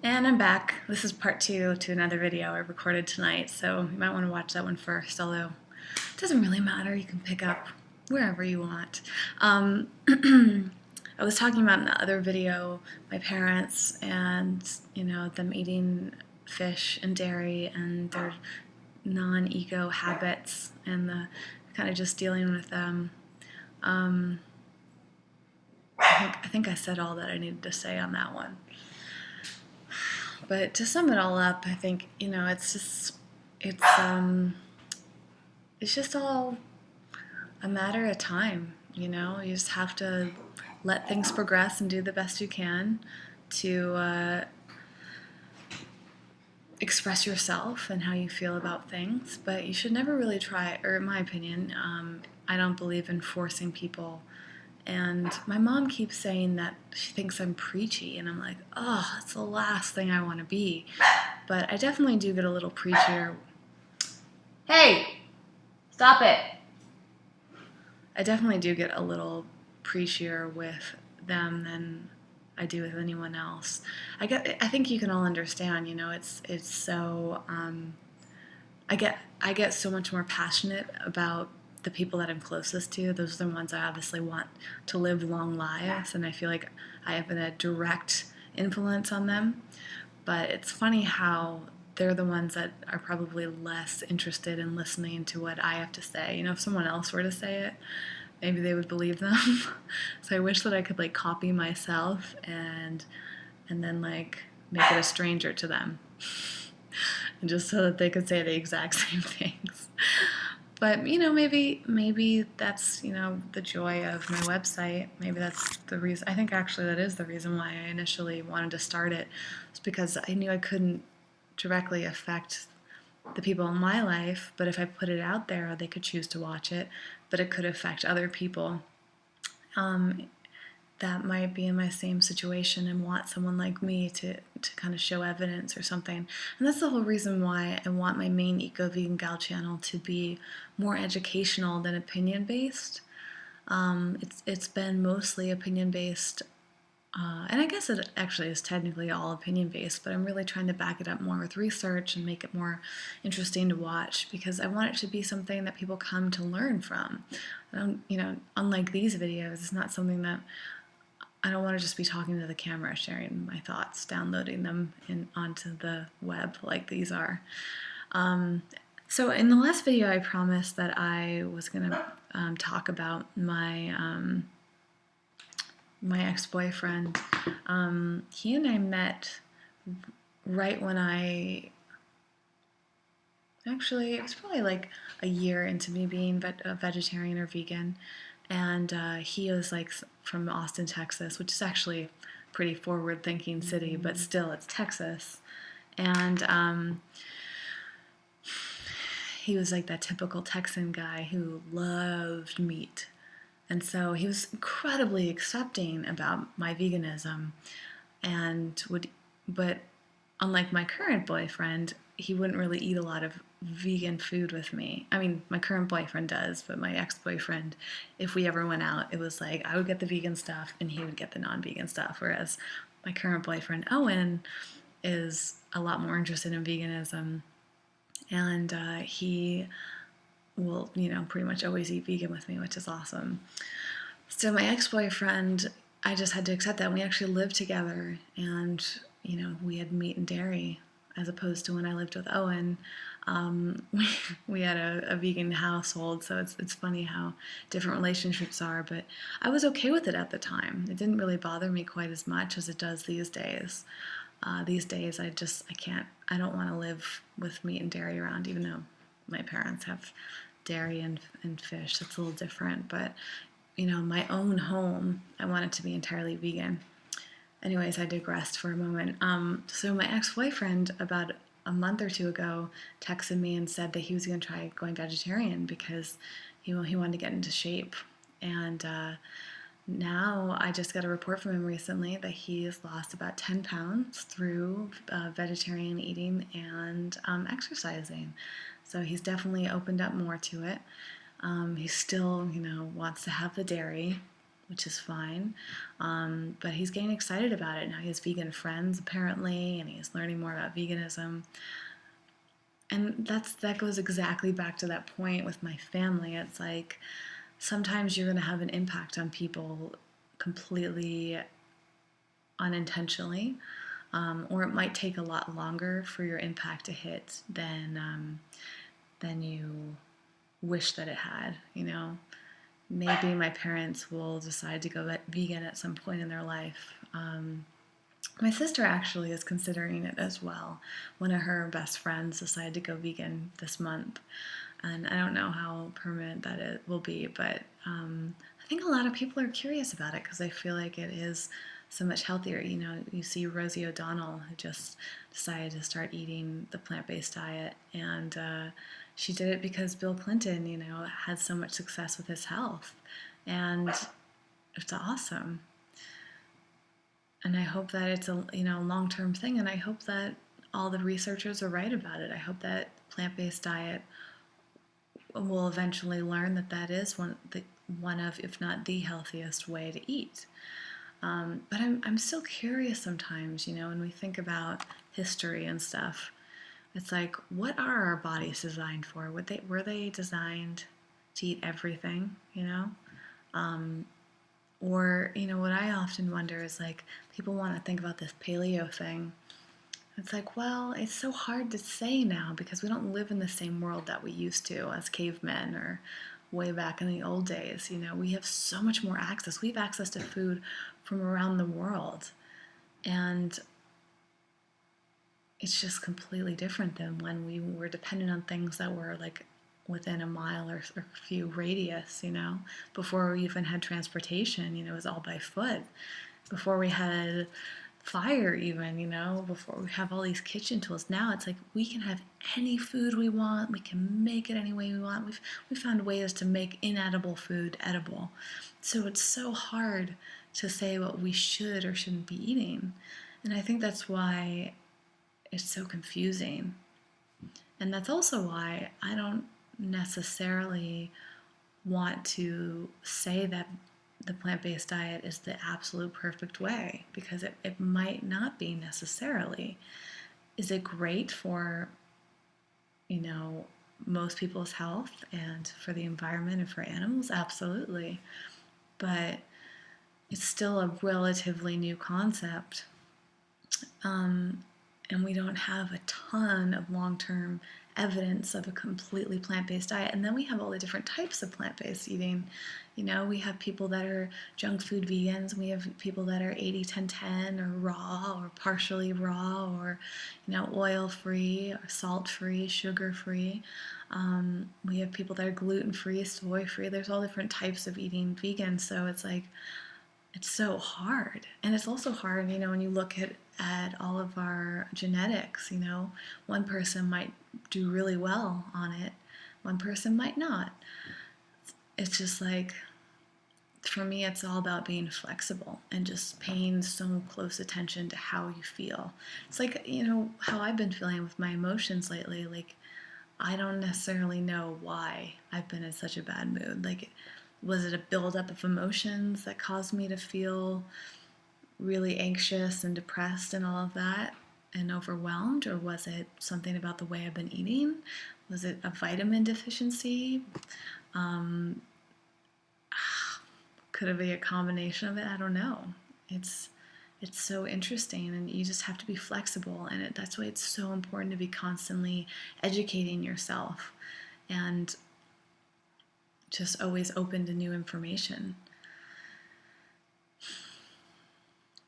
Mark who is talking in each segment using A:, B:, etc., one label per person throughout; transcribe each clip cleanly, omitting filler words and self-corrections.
A: And I'm back. This is part two to another video I recorded tonight, so you might want to watch that one first, although it doesn't really matter. You can pick up wherever you want. I was talking about in the other video my parents and, them eating fish and dairy and their non-eco habits and the kind of just dealing with them. I think I said all that I needed to say on that one. But to sum it all up, I think, it's just all a matter of time. You just have to let things progress and do the best you can to express yourself and how you feel about things. But you should never really try, or in my opinion, I don't believe in forcing people. And my mom keeps saying that she thinks I'm preachy, and I'm like, oh, that's the last thing I want to be. But I definitely do get a little preachier. Hey, stop it. I definitely do get a little preachier with them than I do with anyone else. I think you can all understand. It's so. I get so much more passionate about the people that I'm closest to. Those are the ones I obviously want to live long lives, and I feel like I have a direct influence on them. But it's funny how they're the ones that are probably less interested in listening to what I have to say. If someone else were to say it, maybe they would believe them. So I wish that I could copy myself and then make it a stranger to them. And just so that they could say the exact same things. But maybe that's the joy of my website. Maybe that's the reason. I think actually that is the reason why I initially wanted to start it. It's because I knew I couldn't directly affect the people in my life, but if I put it out there, they could choose to watch it. But it could affect other people that might be in my same situation and want someone like me to kind of show evidence or something. And that's the whole reason why I want my main Eco Vegan Gal channel to be more educational than opinion-based. It's been mostly opinion-based, and I guess it actually is technically all opinion-based, but I'm really trying to back it up more with research and make it more interesting to watch, because I want it to be something that people come to learn from. Unlike these videos, it's not something that I don't want to just be talking to the camera, sharing my thoughts, downloading them onto the web like these are. So in the last video, I promised that I was going to talk about my my ex-boyfriend. He and I met right when actually, it was probably a year into me being a vegetarian or vegan. And he was from Austin, Texas, which is actually a pretty forward-thinking city, but still it's Texas. And he was that typical Texan guy who loved meat. And so he was incredibly accepting about my veganism, but unlike my current boyfriend, he wouldn't really eat a lot of vegan food with me. I mean, my current boyfriend does, but my ex-boyfriend, if we ever went out, it was I would get the vegan stuff and he would get the non-vegan stuff, whereas my current boyfriend, Owen, is a lot more interested in veganism, and he will, pretty much always eat vegan with me, which is awesome. So my ex-boyfriend, I just had to accept that. We actually lived together, and we had meat and dairy, as opposed to when I lived with Owen. We had a vegan household, so it's funny how different relationships are, but I was okay with it at the time. It didn't really bother me quite as much as it does these days. These days, I don't want to live with meat and dairy around, even though my parents have dairy and fish. That's a little different, but my own home, I want it to be entirely vegan. Anyways, I digressed for a moment. So my ex-boyfriend, about a month or two ago, texted me and said that he was going to try going vegetarian because he wanted to get into shape. And now I just got a report from him recently that he has lost about 10 pounds through vegetarian eating and exercising. So he's definitely opened up more to it. He still, wants to have the dairy, which is fine. But he's getting excited about it. Now he has vegan friends, apparently, and he's learning more about veganism. And that goes exactly back to that point with my family. It's like sometimes you're going to have an impact on people completely unintentionally, or it might take a lot longer for your impact to hit than you wish that it had. Maybe my parents will decide to go vegan at some point in their life. My sister actually is considering it as well. One of her best friends decided to go vegan this month, and I don't know how permanent that it will be, but I think a lot of people are curious about it because they feel like it is so much healthier. You see Rosie O'Donnell, who just decided to start eating the plant-based diet, and she did it because Bill Clinton, had so much success with his health, and it's awesome. And I hope that it's a long-term thing, and I hope that all the researchers are right about it. I hope that plant-based diet will eventually learn that is one of, if not the healthiest way to eat. But I'm still curious sometimes, when we think about history and stuff. It's like, what are our bodies designed for? Were they designed to eat everything? Or what I often wonder is like, people want to think about this paleo thing. It's like, well, it's so hard to say now because we don't live in the same world that we used to as cavemen or way back in the old days. We have so much more access. We have access to food from around the world. And it's just completely different than when we were dependent on things that were like within a mile or a few radius, before we even had transportation. It was all by foot. Before we had fire even, before we have all these kitchen tools. Now it's like we can have any food we want. We can make it any way we want. We've found ways to make inedible food edible. So it's so hard to say what we should or shouldn't be eating. And I think that's why it's so confusing. And that's also why I don't necessarily want to say that the plant-based diet is the absolute perfect way, because it might not be necessarily. Is it great for, most people's health and for the environment and for animals? Absolutely. But it's still a relatively new concept. And we don't have a ton of long-term evidence of a completely plant-based diet. And then we have all the different types of plant-based eating. We have people that are junk food vegans, and we have people that are 80-10-10 or raw or partially raw or, oil-free or salt-free, sugar-free. We have people that are gluten-free, soy-free. There's all different types of eating vegan. So it's like, it's so hard. And it's also hard, when you look at all of our genetics, one person might do really well on it, one person might not. It's just like, for me, it's all about being flexible and just paying so close attention to how you feel. It's like, how I've been feeling with my emotions lately. Like, I don't necessarily know why I've been in such a bad mood. Like, was it a buildup of emotions that caused me to feel really anxious and depressed and all of that and overwhelmed? Or was it something about the way I've been eating? Was it a vitamin deficiency? Could it be a combination of it? I don't know. It's so interesting, and you just have to be flexible, and that's why it's so important to be constantly educating yourself and just always open to new information.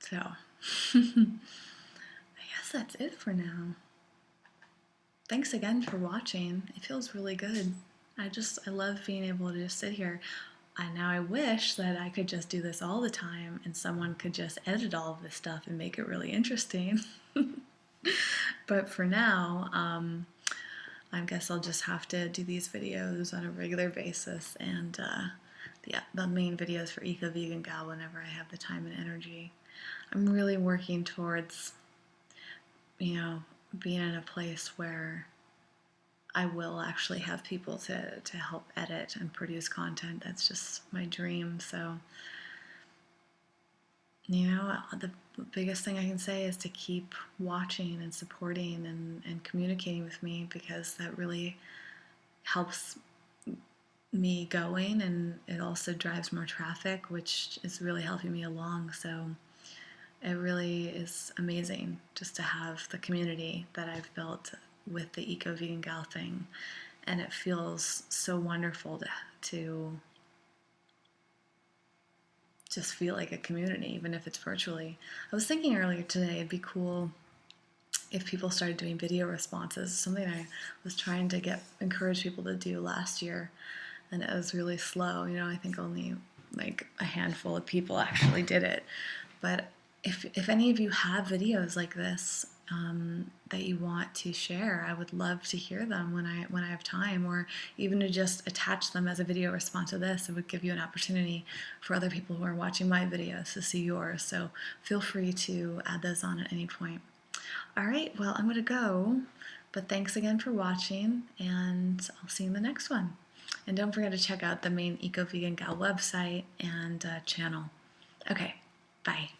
A: So, I guess that's it for now. Thanks again for watching. It feels really good. I love being able to just sit here. And now I wish that I could just do this all the time and someone could just edit all of this stuff and make it really interesting. But for now, I guess I'll just have to do these videos on a regular basis, and the main videos for Eco Vegan Gal whenever I have the time and energy. I'm really working towards, being in a place where I will actually have people to help edit and produce content. That's just my dream. So The biggest thing I can say is to keep watching and supporting and communicating with me, because that really helps me going, and it also drives more traffic, which is really helping me along. So it really is amazing just to have the community that I've built with the Eco Vegan Gal thing, and it feels so wonderful to just feel like a community, even if it's virtually. I was thinking earlier today it'd be cool if people started doing video responses, something I was trying to encourage people to do last year, and it was really slow. I think only like a handful of people actually did it. But if any of you have videos like this that you want to share, I would love to hear them when I have time, or even to just attach them as a video response to this. It would give you an opportunity for other people who are watching my videos to see yours. So feel free to add those on at any point. All right, well, I'm going to go, but thanks again for watching, and I'll see you in the next one. And don't forget to check out the main Eco Vegan Gal website and channel. Okay, bye.